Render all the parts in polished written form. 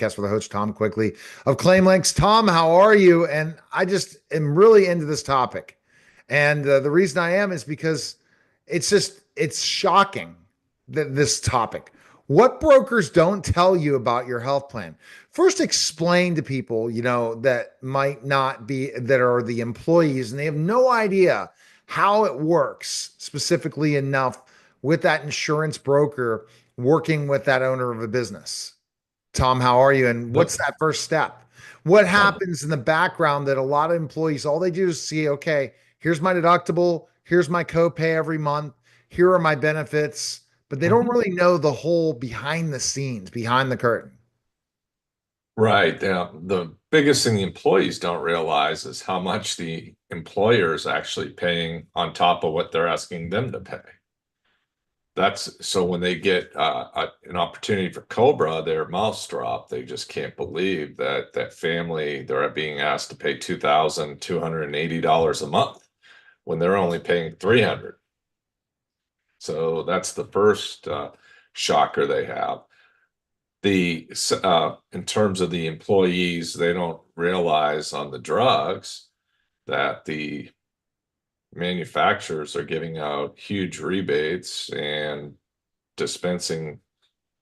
podcast with the host, Tom Quickly of ClaimClinx. Tom, how are you? And I just am really into this topic. And the reason I am is because it's shocking that this topic. What brokers don't tell you about your health plan? First, explain to people, that might not be, that are the employees and they have no idea how it works specifically enough with that insurance broker working with that owner of a business. Tom, how are you? And what's that first step? What happens in the background that a lot of employees, all they do is see, okay, here's my deductible, here's my copay every month, here are my benefits, but they don't really know the whole behind the scenes, behind the curtain. Right. Now, the biggest thing the employees don't realize is how much the employer is actually paying on top of what they're asking them to pay. That's so when they get an opportunity for Cobra, their mouths drop. They just can't believe that that family, they're being asked to pay $2,280 a month when they're only paying 300. So that's the first shocker they have. In terms of the employees, they don't realize on the drugs that the manufacturers are giving out huge rebates and dispensing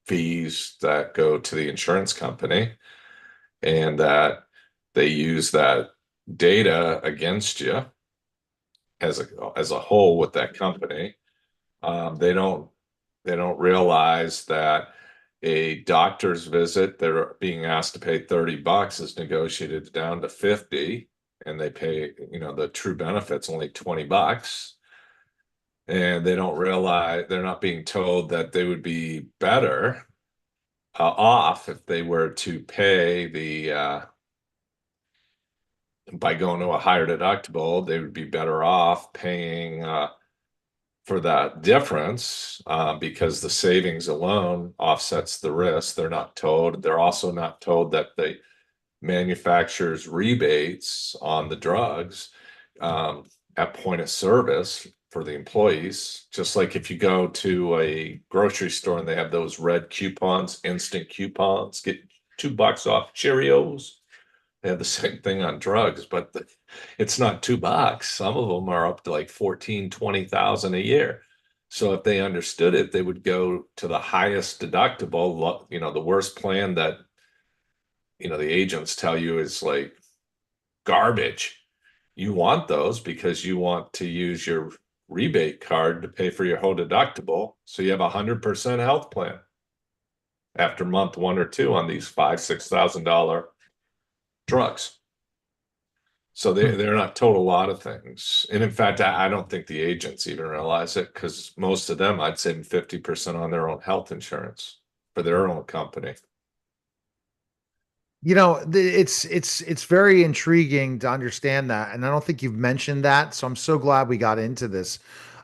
fees that go to the insurance company, and that they use that data against you as a whole with that company. They don't realize that a doctor's visit, they're being asked to pay $30 is negotiated down to 50, and they pay, the true benefits only $20. And they don't realize, they're not being told that they would be better off if they were to pay by going to a higher deductible. They would be better off paying for that difference because the savings alone offsets the risk. They're not told. They're also not told that the manufacturer's rebates on the drugs at point of service for the employees, just like if you go to a grocery store and they have those red coupons, instant coupons, get $2 off Cheerios. They have the same thing on drugs, but it's not $2. Some of them are up to like 14, 20,000 a year. So if they understood it, they would go to the highest deductible, the worst plan that, the agents tell you is like garbage. You want those because you want to use your rebate card to pay for your whole deductible. So you have 100% health plan after month 1 or 2 on these $5,000, $6,000 drugs. So they're not told a lot of things. And in fact, I don't think the agents even realize it, because most of them, I'd say 50% on their own health insurance for their own company. It's very intriguing to understand that, and I don't think you've mentioned that. So I'm so glad we got into this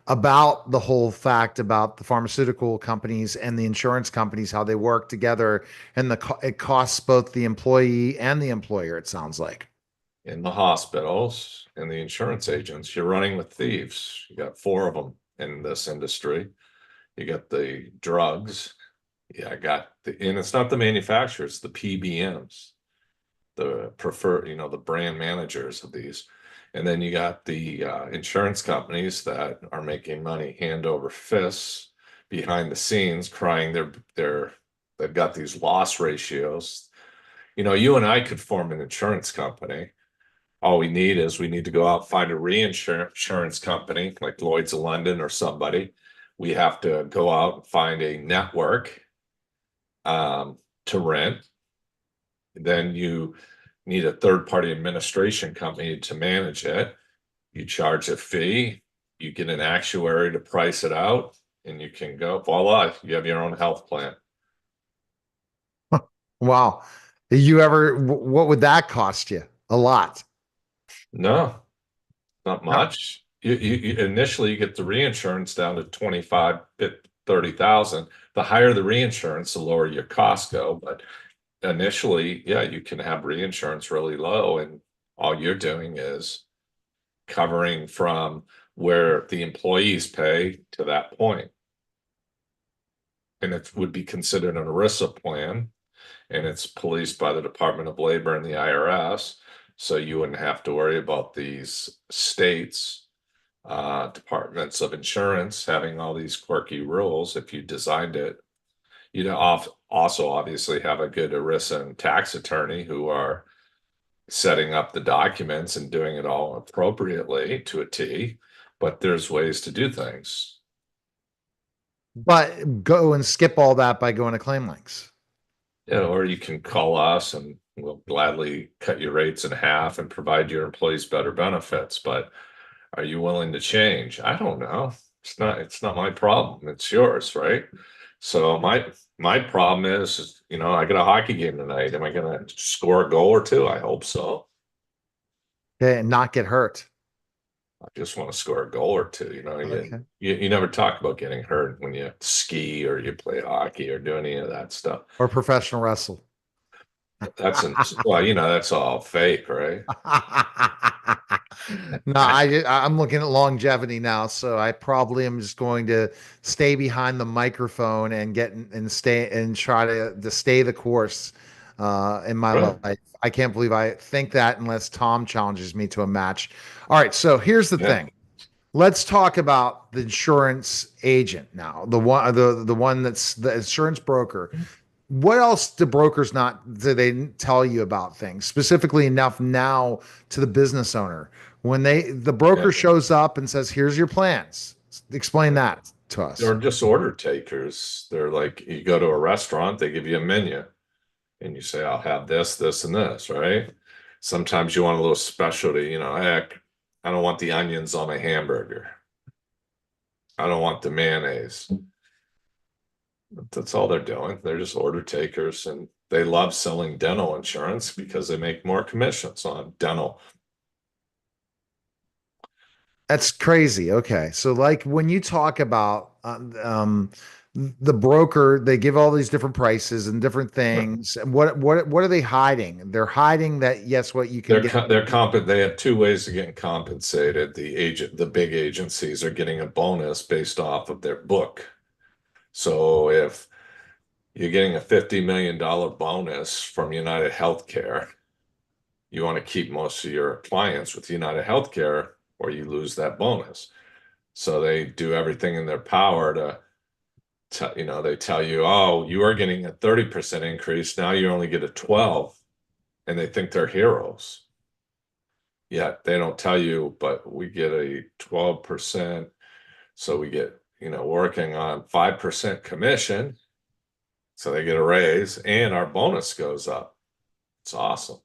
about the whole fact about the pharmaceutical companies and the insurance companies, how they work together, and it costs both the employee and the employer. It sounds like. In the hospitals and the insurance agents, you're running with thieves. You got 4 of them in this industry. You got the drugs. Yeah, and it's not the manufacturers, the PBMs, the preferred, the brand managers of these. And then you got the insurance companies that are making money hand over fists behind the scenes, crying they've got these loss ratios. You and I could form an insurance company. All we need to go out and find a reinsurance company like Lloyd's of London or somebody. We have to go out and find a network to rent. Then you need a third-party administration company to manage it. You charge a fee, you get an actuary to price it out, and you can go, voila, you have your own health plan. Wow. What would that cost you? A lot. No, not No. much. You initially you get the reinsurance down to 25, 30,000. The higher the reinsurance, the lower your costs go. But initially, yeah, you can have reinsurance really low, and all you're doing is covering from where the employees pay to that point. And it would be considered an ERISA plan. and it's policed by the Department of Labor and the IRS. So you wouldn't have to worry about these states, departments of insurance having all these quirky rules if you designed it. You'd also obviously have a good ERISA and tax attorney who are setting up the documents and doing it all appropriately to a T, but there's ways to do things. But go and skip all that by going to ClaimLinx. Or you can call us and we'll gladly cut your rates in half and provide your employees better benefits. But are you willing to change? I don't know. It's not my problem. It's yours, right? So my problem is, I got a hockey game tonight. Am I gonna score a goal or two? I hope so. Okay, and not get hurt. I just want to score a goal or two. Okay. You never talk about getting hurt when you ski or you play hockey or do any of that stuff. Or professional wrestle. Well, that's all fake, right? No, I'm looking at longevity now, so I probably am just going to stay behind the microphone and stay and try to stay the course in my Right. life. I can't believe I think that unless Tom challenges me to a match. All right, so here's the Yeah. thing. Let's talk about the insurance agent now. The one that's the insurance broker. What else do they tell you about things specifically enough now to the business owner when the broker Yeah. shows up and says, here's your plans? Explain that to us. They're just order takers. They're like, you go to a restaurant, they give you a menu and you say, I'll have this, this, and this, right? Sometimes you want a little specialty, heck, I don't want the onions on my hamburger. I don't want the mayonnaise. That's all they're doing. They're just order takers, and they love selling dental insurance because they make more commissions on dental. That's crazy. Okay. So like when you talk about the broker, they give all these different prices and different things. And what are they hiding? They're hiding that yes, what you can get. They have two ways of getting compensated. The big agencies are getting a bonus based off of their book. So if you're getting a $50 million bonus from United Healthcare, you want to keep most of your clients with United Healthcare or you lose that bonus. So they do everything in their power to, they tell you, oh, you are getting a 30% increase. Now you only get a 12, and they think they're heroes. Yet they don't tell you, but we get a 12%. So we get, working on 5% commission. So they get a raise and our bonus goes up. It's awesome.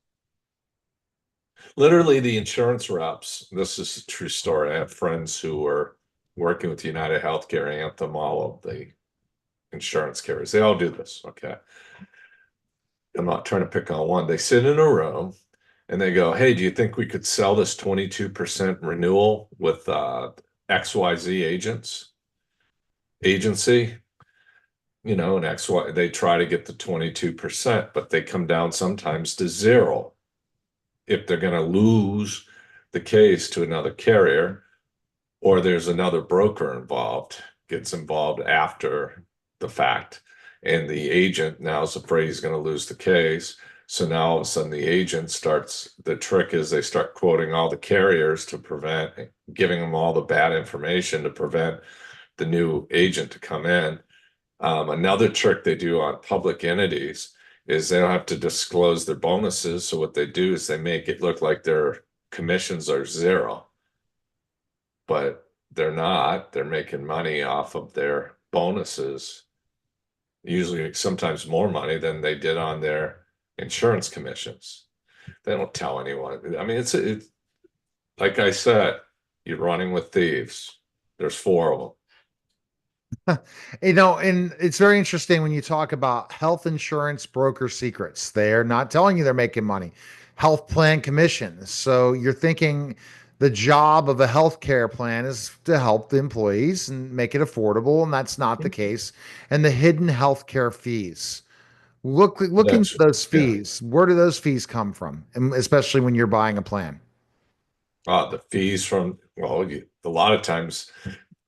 Literally, the insurance reps, this is a true story. I have friends who are working with United Healthcare, Anthem, all of the insurance carriers. They all do this. Okay. I'm not trying to pick on one. They sit in a room and they go, hey, do you think we could sell this 22% renewal with XYZ agency? And XY, they try to get the 22%, but they come down sometimes to zero if they're going to lose the case to another carrier, or there's another broker gets involved after the fact. And the agent now is afraid he's going to lose the case. So now all of a sudden the trick is they start quoting all the carriers to prevent giving them all the bad information to prevent the new agent to come in. Another trick they do on public entities is they don't have to disclose their bonuses. So what they do is they make it look like their commissions are zero, but they're not. They're making money off of their bonuses, usually sometimes more money than they did on their insurance commissions. They don't tell anyone. I mean, it's like I said, you're running with thieves. There's four of them. And it's very interesting when you talk about health insurance broker secrets. They're not telling you they're making money. Health plan commissions. So you're thinking the job of a healthcare plan is to help the employees and make it affordable, and that's not the case. And the hidden healthcare fees. Look into That's those yeah. fees. Where do those fees come from? And especially when you're buying a plan. The fees from, well, a lot of times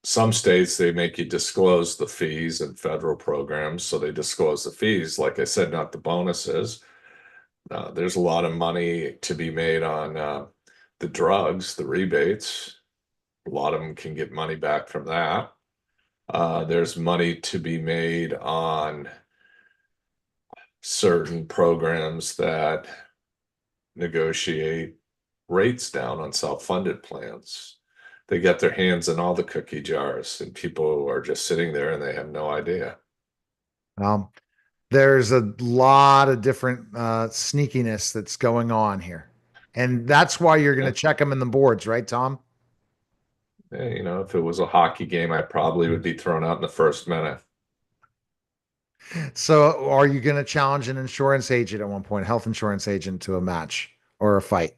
some states they make you disclose the fees in federal programs, so they disclose the fees. Like I said, not the bonuses. There's a lot of money to be made on the drugs, the rebates. A lot of them can get money back from that. There's money to be made on certain programs that negotiate rates down on self-funded plans. They get their hands in all the cookie jars, and people are just sitting there and they have no idea. Um, there's a lot of different sneakiness that's going on here. And that's why you're going to Yeah. check them in the boards, right, Tom? If it was a hockey game, I probably would be thrown out in the first minute. So are you going to challenge an insurance agent at one point, health insurance agent to a match or a fight?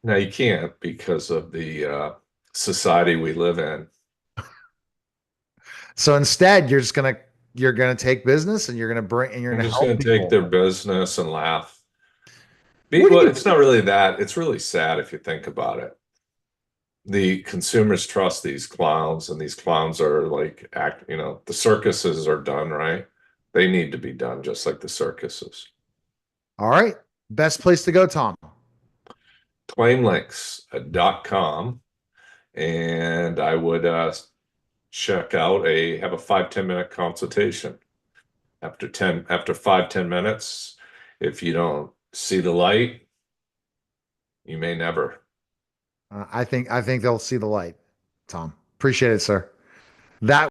Now you can't because of the society we live in. So instead, you're gonna take business and you're I'm gonna just help going to take people. their business and laugh. What do Well, you it's not really that. It's really sad if you think about it. The consumers trust these clowns, and these clowns are like the circuses are done, right? They need to be done just like the circuses. All right. Best place to go, Tom. ClaimLinx.com, and I would check out have a 5-10 minute consultation. After 5-10 minutes, if you don't see the light, you may never. I think they'll see the light, Tom. Appreciate it, sir. That